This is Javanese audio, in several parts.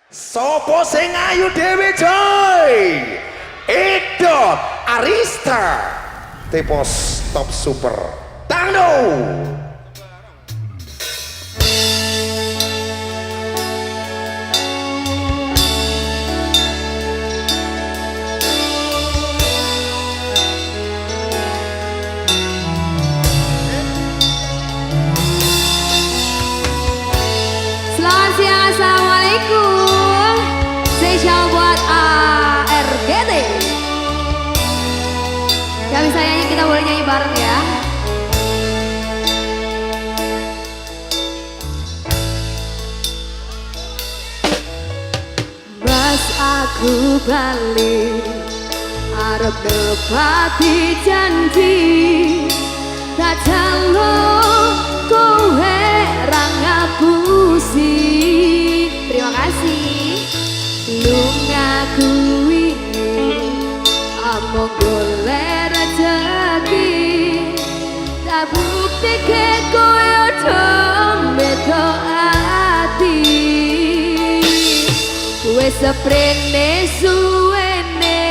Sopo sing ayu dhewe coy. Edo Arista Tipos Top Super Tangno. Selamat siang, assalamualaikum. Spesial buat ARGT. Gak bisa nyanyi, kita boleh nyanyi bareng ya. Mas aku balik, arep nepati janji. Tak calon kowe ra ngapusi. Terima kasih. Lu ngakui among golek rezeki. Tak bukti ke kowe udah beda ati. Wes seprene suwene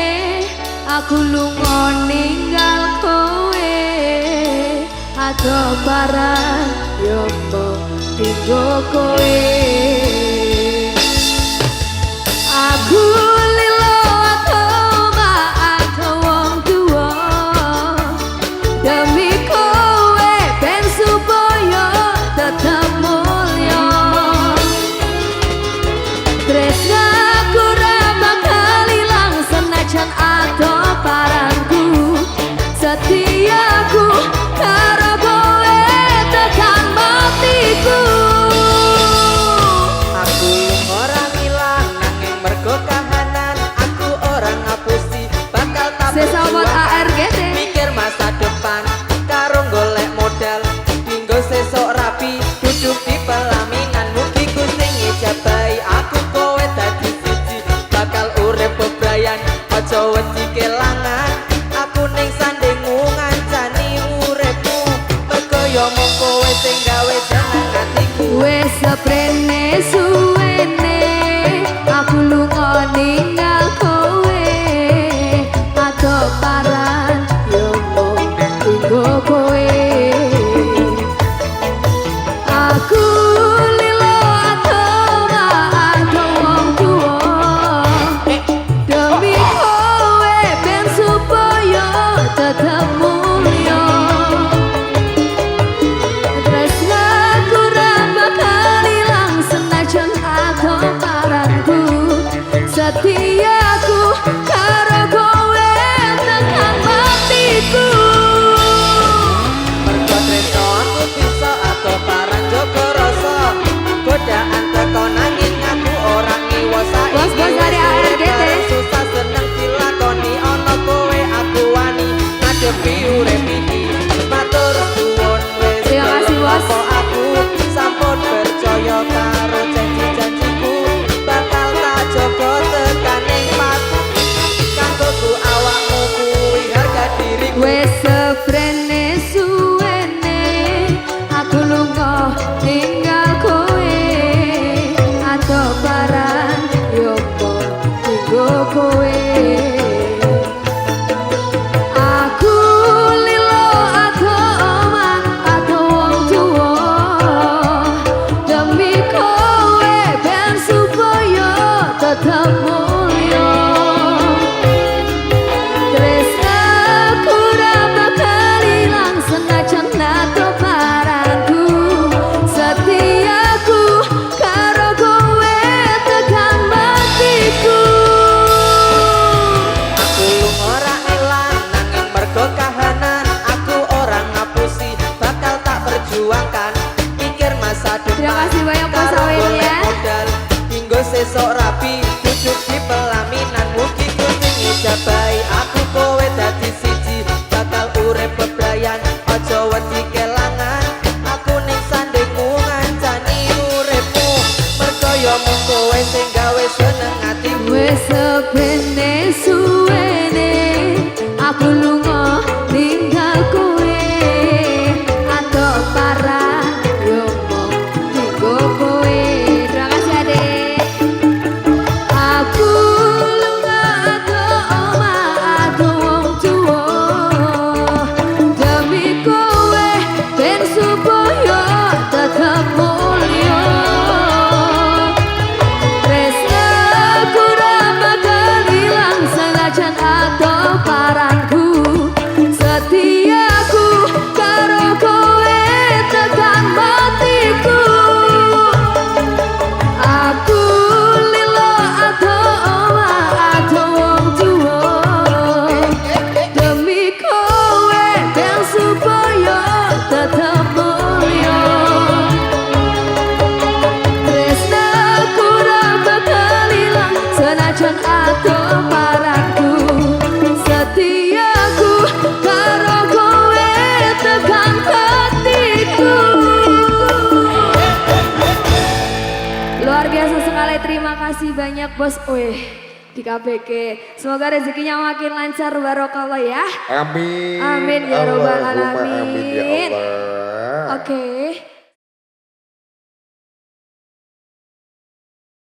aku lunga ninggal kowe. Atau barang yo tinggo kowe. Aku lilo atau atau wong tua demi kowe ben supaya tetap mulya. Tresnaku ra bakal ilang senajan atau parangku. Setiaku karo kowe tekan matiku. Aku orang ilang nanging mergo kahanan. Aku orang ngapusi bakal tak Sesawat ARGT. mikir masa depan karo golek modal dinggo sesok rapi duduk di pelaminan. Mugi Gusti ngijabahi aku kowe dadi siji bakal urip bebrayan aja wedi kelangan. Aku ning sandingmu ngancani uripmu mergo yo mung kowe sing gawe jeneng atiku. Wes seprene suwene aku lunga ninggal kowe. Atau paran yo mung tinggo kowe. Aku lilo atau wong tua demi kowe ben supaya tetap mulya. Tresnaku ra bakal ilang senajan atau parangku. Setiaku karo kowe tekan matiku. Mergo tresno aku bisa aku parang jogo rasa. Godaan teko nanging aku ora ngiwasai. Bos-bos dari ARGT. Susah seneng dilakoni ana kowe aku wani ngadepi urip iki. Matur suwun wis. Terima kasih, Bos. Apa aku sampun percaya karo janji-janjiku bakal tak jaga tekaning pas. Kanggo ku awakmu kuwi harga diriku. Wes seprene suwene aku lunga tinggal kowe. Atau barang yo tinggo kowe. Aku lilo atau wong tua demi kowe ben supaya tetap mulya. Tresnaku ra bakal ilang senajan atau parangku. Setiaku karo kowe tekan matiku. Aku ora elang nanging mergo kahanan. Aku orang ngapusi bakal tak perjuangkan. Mikir masa depan Terima kasih banyak, Mas karo Awen, golek ya. modal dinggo sesok rapi duduk di pelaminan. Mugi Gusti ngijabahi aku kowe dadi siji bakal urip bebrayan aja wedi kelangan. Aku ning sandingmu ngancani uripmu mergo yo mung kowe sing gawe seneng atiku. Wes seprene suwene aku lunga ninggal kowe. Atau parang yo mung tinggo kowe. Terima kasih Adek. banyak bos. Weh, di KBK. Semoga rezekinya makin lancar barokallah ya. Amin. Amin ya robbal Allahumma alamin. amin ya Allah. Oke.